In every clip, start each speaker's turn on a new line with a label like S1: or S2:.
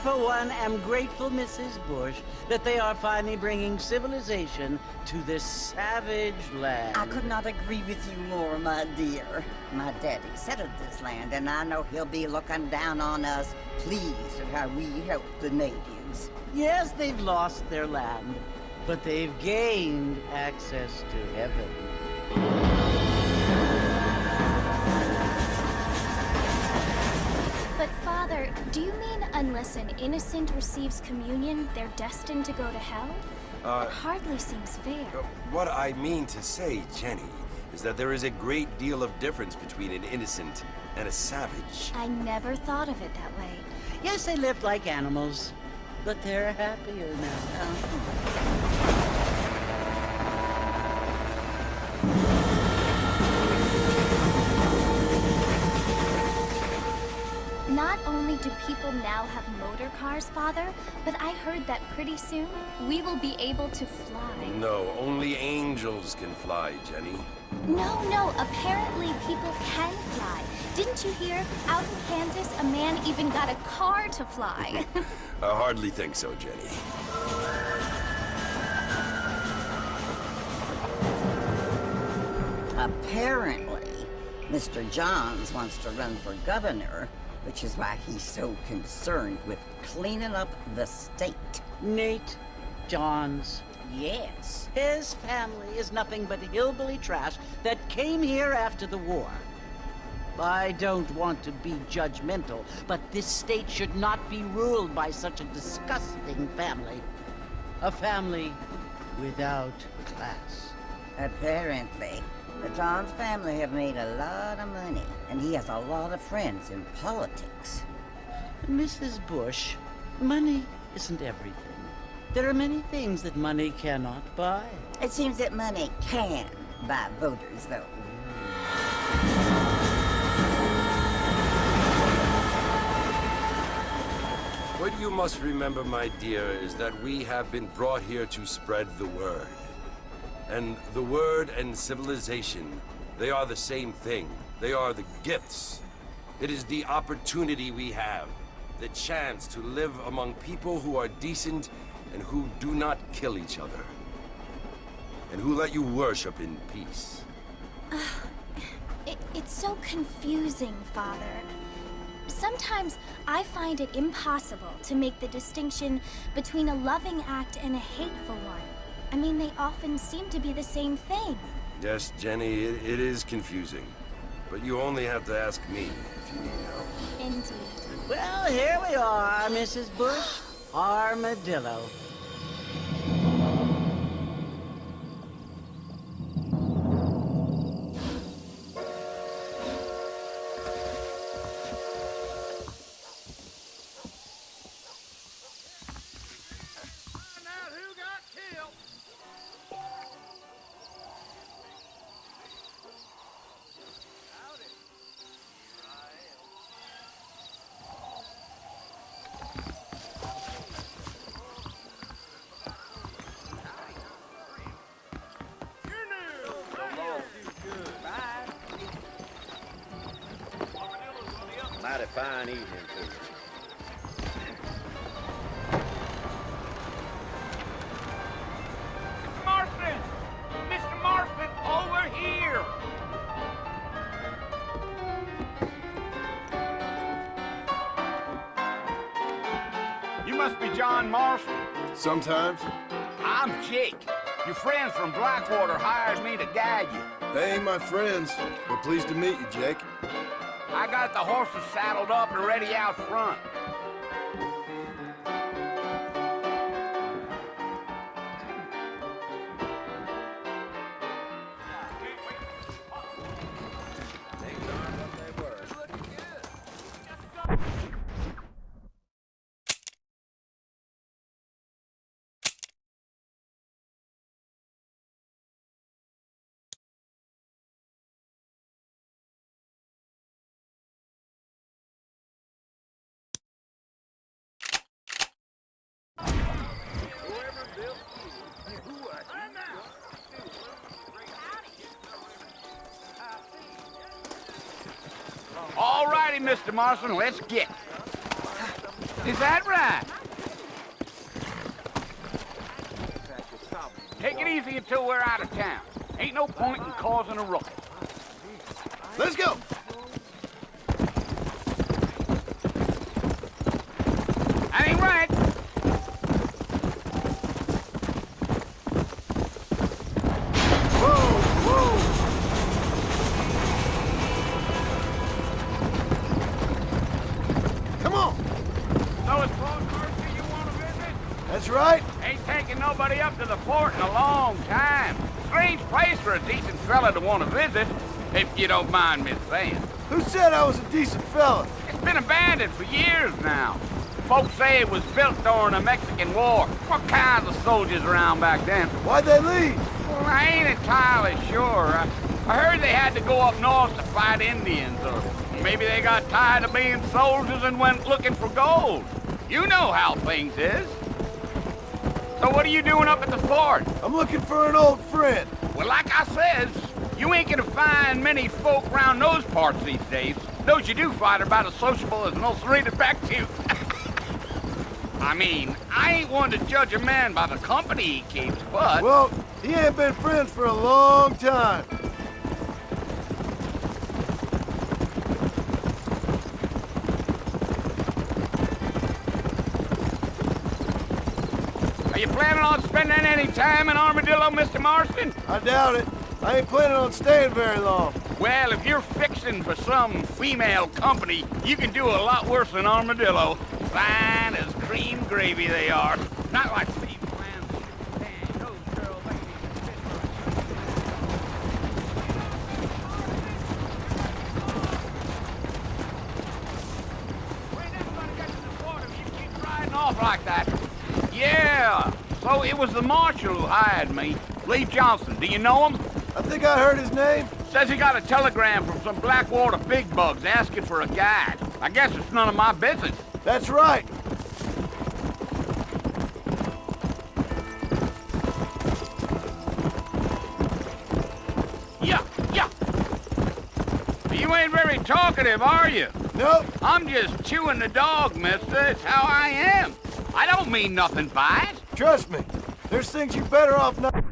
S1: for one, am grateful, Mrs. Bush, that they are finally bringing civilization to this savage land.
S2: I could not agree with you more, my dear. My daddy settled this land, and I know he'll be looking down on us, pleased at how we help the natives.
S1: Yes, they've lost their land, but they've gained access to heaven.
S3: But Father, do you mean unless an innocent receives communion, they're destined to go to hell? It hardly seems fair.
S4: What I mean to say, Jenny, is that there is a great deal of difference between an innocent and a savage.
S3: I never thought of it that way.
S1: Yes, they lived like animals, but they're happier now.
S3: Not only do people now have motor cars, Father, but I heard that pretty soon we will be able to fly.
S4: No, only angels can fly, Jenny.
S3: No, apparently people can fly. Didn't you hear? Out in Kansas, a man even got a car to fly.
S4: I hardly think so, Jenny.
S2: Apparently, Mr. Johns wants to run for governor, which is why he's so concerned with cleaning up the state.
S1: Nate Johns.
S2: Yes.
S1: His family is nothing but hillbilly trash that came here after the war. I don't want to be judgmental, but this state should not be ruled by such a disgusting family. A family without class.
S2: Apparently, the Johns family have made a lot of money, and he has a lot of friends in politics.
S1: Mrs. Bush, money isn't everything. There are many things that money cannot buy.
S2: It seems that money can buy voters, though.
S4: What you must remember, my dear, is that we have been brought here to spread the word. And the word and civilization, they are the same thing. They are the gifts. It is the opportunity we have, the chance to live among people who are decent and who do not kill each other, and who let you worship in peace.
S3: It's so confusing, Father. Sometimes I find it impossible to make the distinction between a loving act and a hateful one. I mean, they often seem to be the same thing.
S4: Yes, Jenny, it is confusing. But you only have to ask me if you need help.
S3: Indeed.
S1: Well, here we are, Mrs. Bush. Armadillo.
S5: Mighty fine evening to you.
S6: Marston! Mr. Marston, over here! You must be John Marston.
S7: Sometimes.
S6: I'm Jake. Your friend from Blackwater hires me to guide you.
S7: They ain't my friends, but pleased to meet you, Jake.
S6: I got the horses saddled up and ready out front. All righty, Mr. Marston, let's get. Is that right? Take it easy until we're out of town. Ain't no point in causing a ruckus.
S7: Let's go!
S6: That ain't right.
S7: Whoa, whoa! Come on!
S6: So it's Fort Mercy you want to visit?
S7: That's right.
S6: Ain't taking nobody up to the fort in a long time. Strange place for a decent fella to want to visit, if you don't mind me saying.
S7: Who said I was a decent fella?
S6: It's been abandoned for years now. Folks say it was built during the Mexican War. What kinds of soldiers around back then?
S7: Why'd they leave?
S6: Well, I ain't entirely sure. I heard they had to go up north to fight Indians, or maybe they got tired of being soldiers and went looking for gold. You know how things is. So what are you doing up at the fort?
S7: I'm looking for an old friend.
S6: Well, like I says, you ain't gonna find many folk around those parts these days. Those you do find are about as sociable as an ulcerated back tooth. I mean, I ain't one to judge a man by the company he keeps, but...
S7: Well, he ain't been friends for a long time.
S6: Are you planning on spending any time in Armadillo, Mr. Marston?
S7: I doubt it. I ain't planning on staying very long.
S6: Well, if you're fixing for some female company, you can do a lot worse than Armadillo. Fine as cream gravy they are. Not like Steve Clancy. Dang, those girl ladies are fit for we ain't never gonna get to the fort if you keep riding off like that. Yeah, so it was the marshal who hired me. Lee Johnson, do you know him?
S7: I think I heard his name.
S6: Says he got a telegram from some Blackwater big bugs asking for a guide. I guess it's none of my business.
S7: That's right.
S6: Yeah. You ain't very talkative, are you?
S7: Nope.
S6: I'm just chewing the dog, mister. It's how I am. I don't mean nothing by it.
S7: Trust me. There's things you better off not...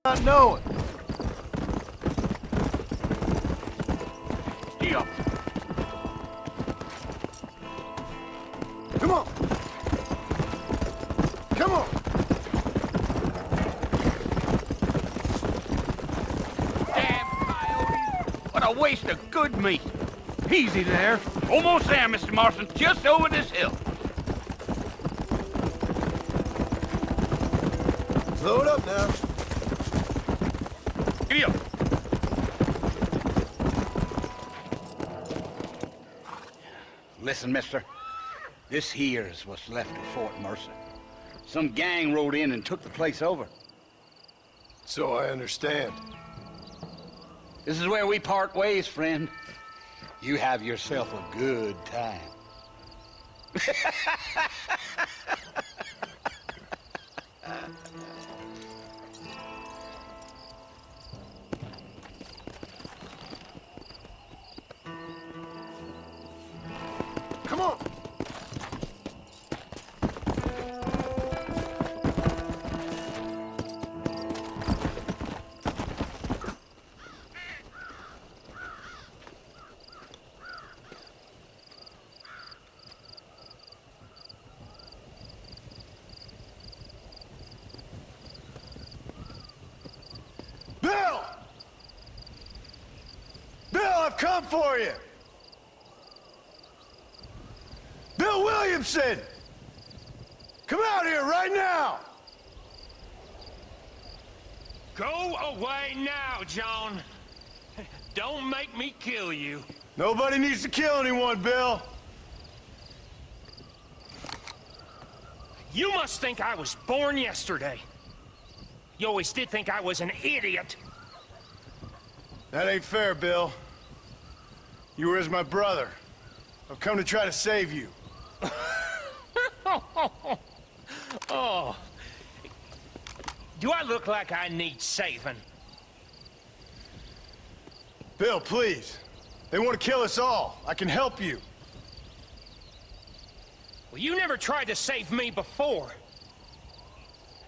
S7: not knowing.
S6: Yeah.
S7: Come on. Come on.
S6: Damn coyotes. What a waste of good meat. Easy there. Almost there, Mr. Marston. Just over this hill.
S7: Slow it up now.
S6: Giddy up. Listen, mister. This here is what's left of Fort Mercer. Some gang rode in and took the place over.
S7: So I understand.
S6: This is where we part ways, friend. You have yourself a good time.
S7: Come on. Bill! Bill, I've come for you! Bill Williamson! Come out here right now!
S5: Go away now, John. Don't make me kill you.
S7: Nobody needs to kill anyone, Bill.
S5: You must think I was born yesterday. You always did think I was an idiot.
S7: That ain't fair, Bill. You were as my brother. I've come to try to save you.
S5: Oh. Do I look like I need saving?
S7: Bill, please. They want to kill us all. I can help you.
S5: Well, you never tried to save me before.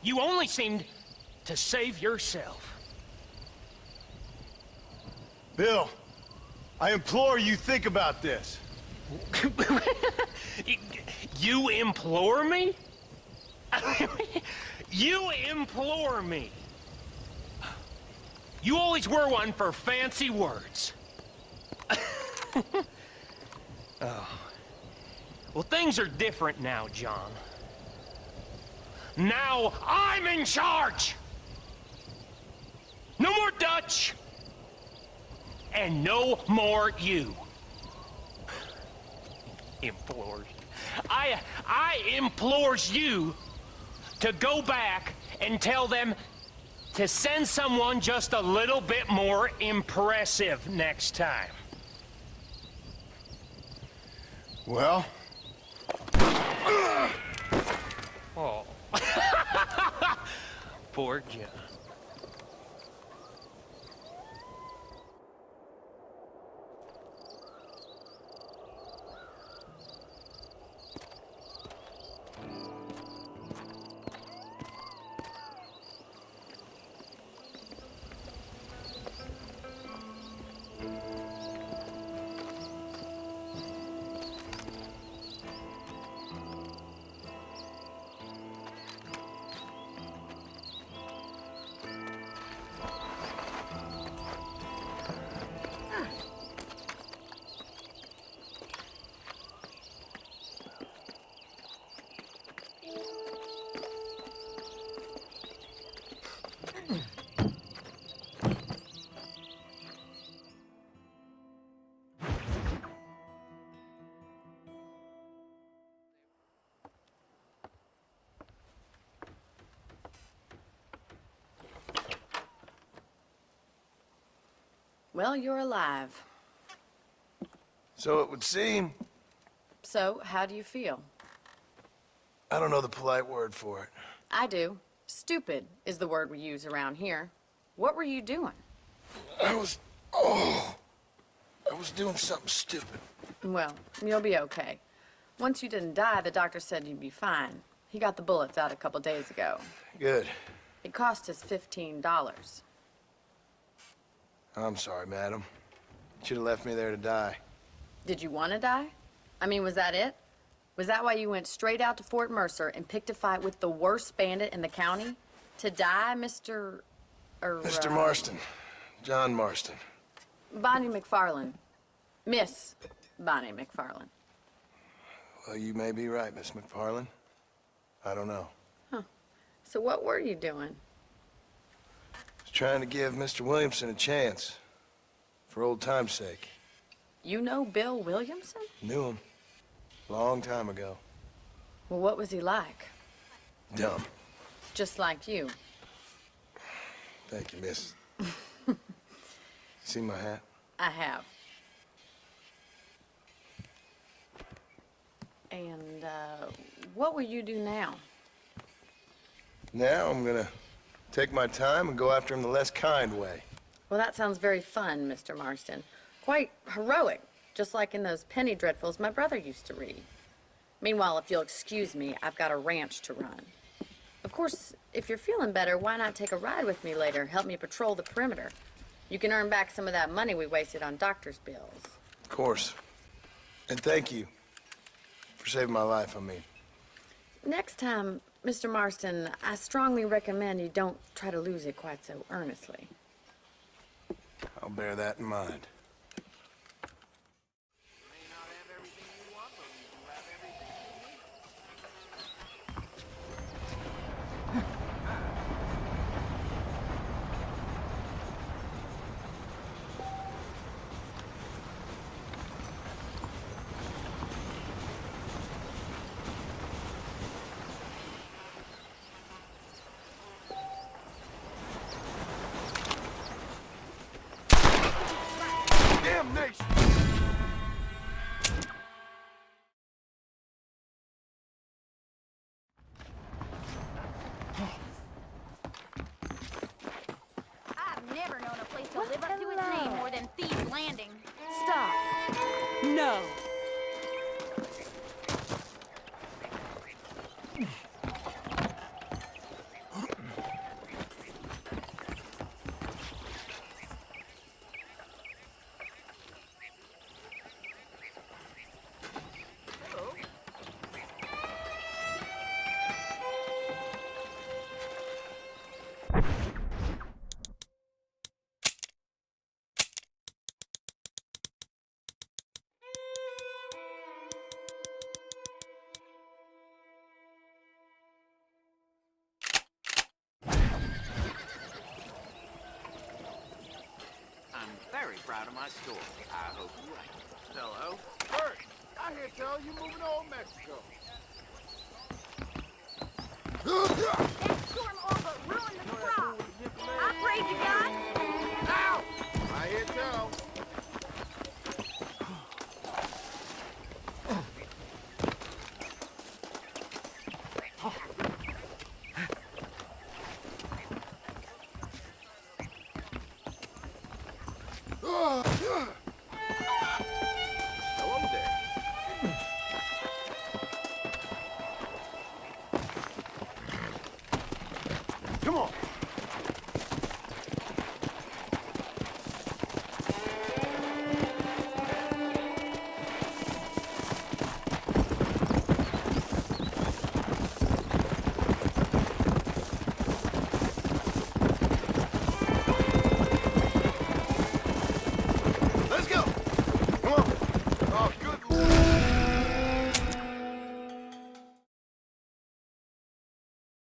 S5: You only seemed to save yourself.
S7: Bill, I implore you think about this.
S5: You implore me? You implore me. You always were one for fancy words. Oh. Well, things are different now, John. Now I'm in charge! No more Dutch! And no more you. Implores. I implores you to go back and tell them to send someone just a little bit more impressive next time.
S7: Well?
S5: Oh. Poor John.
S8: Well, you're alive.
S7: So it would seem.
S8: So, how do you feel?
S7: I don't know the polite word for it.
S8: I do. Stupid is the word we use around here. What were you doing?
S7: I was doing something stupid.
S8: Well, you'll be okay. Once you didn't die, the doctor said you'd be fine. He got the bullets out a couple days ago.
S7: Good.
S8: It cost us $15.
S7: I'm sorry, madam. You should have left me there to die.
S8: Did you want to die? I mean, was that it? Was that why you went straight out to Fort Mercer and picked a fight with the worst bandit in the county? To die, Mr.
S7: Mr. Marston. John Marston.
S8: Bonnie McFarland. Miss Bonnie McFarland.
S7: Well, you may be right, Miss McFarland. I don't know.
S8: Huh. So what were you doing?
S7: I was trying to give Mr. Williamson a chance. For old time's sake.
S8: You know Bill Williamson?
S7: Knew him. Long time ago.
S8: Well, what was he like?
S7: Dumb.
S8: Just like you.
S7: Thank you, miss. See my hat?
S8: I have. And, what will you do now?
S7: Now I'm gonna take my time and go after him the less kind way.
S8: Well, that sounds very fun, Mr. Marston. Quite heroic, just like in those penny dreadfuls my brother used to read. Meanwhile, if you'll excuse me, I've got a ranch to run. Of course, if you're feeling better, why not take a ride with me later? Help me patrol the perimeter. You can earn back some of that money we wasted on doctor's bills.
S7: Of course. And thank you for saving my life, I mean.
S8: Next time, Mr. Marston, I strongly recommend you don't try to lose it quite so earnestly.
S7: I'll bear that in mind.
S3: landing.
S1: Stop. No.
S9: I'm very proud of my store. I hope you like it. Hello?
S10: Bert, I hear tell you moving to old Mexico.
S3: That storm all but ruined the crop. I pray to God.
S10: Ow! I hear tell.